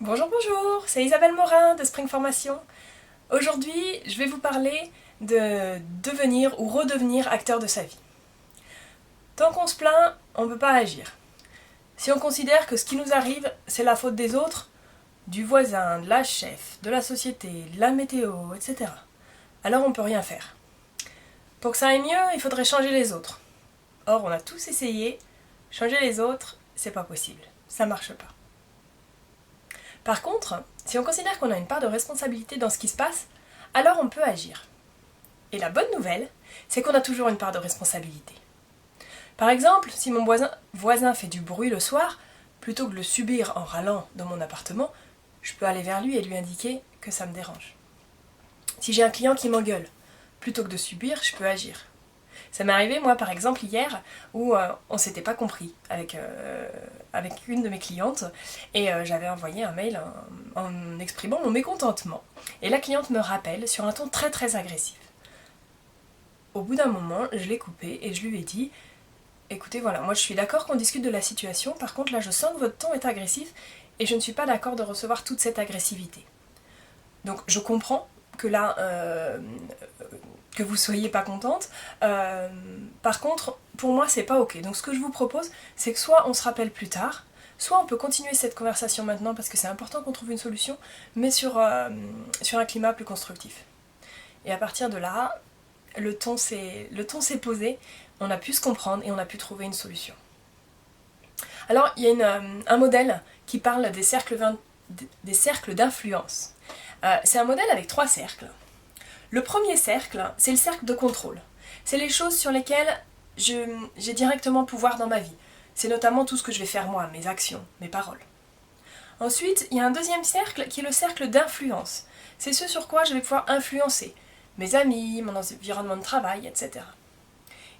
Bonjour, bonjour, c'est Isabelle Morin de Spring Formation. Aujourd'hui, je vais vous parler de devenir ou redevenir acteur de sa vie. Tant qu'on se plaint, on ne peut pas agir. Si on considère que ce qui nous arrive, c'est la faute des autres, du voisin, de la chef, de la société, de la météo, etc., alors on ne peut rien faire. Pour que ça aille mieux, il faudrait changer les autres. Or, on a tous essayé, changer les autres, c'est pas possible, ça marche pas. Par contre, si on considère qu'on a une part de responsabilité dans ce qui se passe, alors on peut agir. Et la bonne nouvelle, c'est qu'on a toujours une part de responsabilité. Par exemple, si mon voisin fait du bruit le soir, plutôt que de le subir en râlant dans mon appartement, je peux aller vers lui et lui indiquer que ça me dérange. Si j'ai un client qui m'engueule, plutôt que de subir, je peux agir. Ça m'est arrivé, moi, par exemple, hier, où on s'était pas compris avec une de mes clientes, et j'avais envoyé un mail en exprimant mon mécontentement. Et la cliente me rappelle sur un ton très très agressif. Au bout d'un moment, je l'ai coupé et je lui ai dit « Écoutez, voilà, moi je suis d'accord qu'on discute de la situation, par contre là je sens que votre ton est agressif, et je ne suis pas d'accord de recevoir toute cette agressivité. Donc je comprends que là... que vous soyez pas contente. Par contre, pour moi, c'est pas ok. Donc ce que je vous propose, c'est que soit on se rappelle plus tard, soit on peut continuer cette conversation maintenant parce que c'est important qu'on trouve une solution, mais sur un climat plus constructif. Et à partir de là, le ton s'est posé, on a pu se comprendre et on a pu trouver une solution. Alors, il y a un modèle qui parle des cercles d'influence. C'est un modèle avec 3 cercles. Le premier cercle, c'est le cercle de contrôle. C'est les choses sur lesquelles j'ai directement pouvoir dans ma vie. C'est notamment tout ce que je vais faire moi, mes actions, mes paroles. Ensuite, il y a un deuxième cercle qui est le cercle d'influence. C'est ce sur quoi je vais pouvoir influencer mes amis, mon environnement de travail, etc.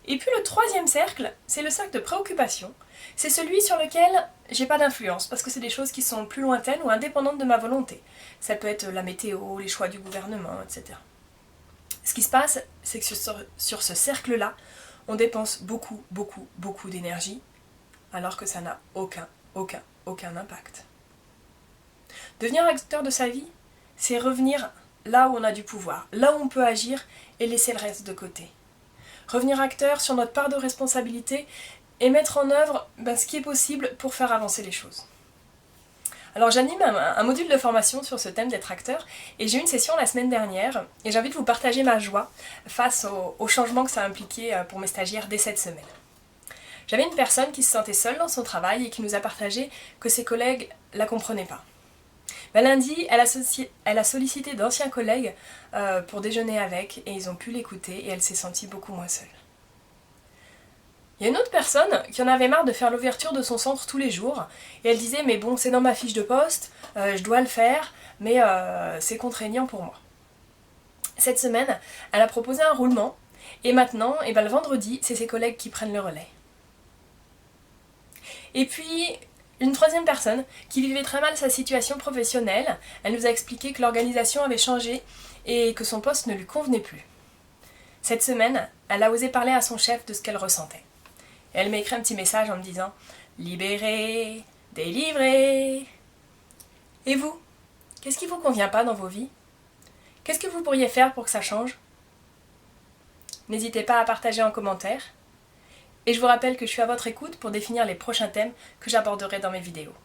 Et puis le troisième cercle, c'est le cercle de préoccupation. C'est celui sur lequel j'ai pas d'influence, parce que c'est des choses qui sont plus lointaines ou indépendantes de ma volonté. Ça peut être la météo, les choix du gouvernement, etc. Ce qui se passe, c'est que sur ce cercle-là, on dépense beaucoup, beaucoup, beaucoup d'énergie, alors que ça n'a aucun impact. Devenir acteur de sa vie, c'est revenir là où on a du pouvoir, là où on peut agir et laisser le reste de côté. Revenir acteur sur notre part de responsabilité et mettre en œuvre ce qui est possible pour faire avancer les choses. Alors j'anime un module de formation sur ce thème d'être acteur et j'ai eu une session la semaine dernière et j'ai envie de vous partager ma joie face au changement que ça a impliqué pour mes stagiaires dès cette semaine. J'avais une personne qui se sentait seule dans son travail et qui nous a partagé que ses collègues la comprenaient pas. Lundi, elle a sollicité d'anciens collègues pour déjeuner avec et ils ont pu l'écouter et elle s'est sentie beaucoup moins seule. Il y a une autre personne qui en avait marre de faire l'ouverture de son centre tous les jours et elle disait mais bon c'est dans ma fiche de poste, je dois le faire mais c'est contraignant pour moi. Cette semaine elle a proposé un roulement et maintenant le vendredi c'est ses collègues qui prennent le relais. Et puis une troisième personne qui vivait très mal sa situation professionnelle, elle nous a expliqué que l'organisation avait changé et que son poste ne lui convenait plus. Cette semaine elle a osé parler à son chef de ce qu'elle ressentait. Et elle m'a écrit un petit message en me disant « Libéré, délivré ». Et vous, qu'est-ce qui vous convient pas dans vos vies? Qu'est-ce que vous pourriez faire pour que ça change? N'hésitez pas à partager en commentaire. Et je vous rappelle que je suis à votre écoute pour définir les prochains thèmes que j'aborderai dans mes vidéos.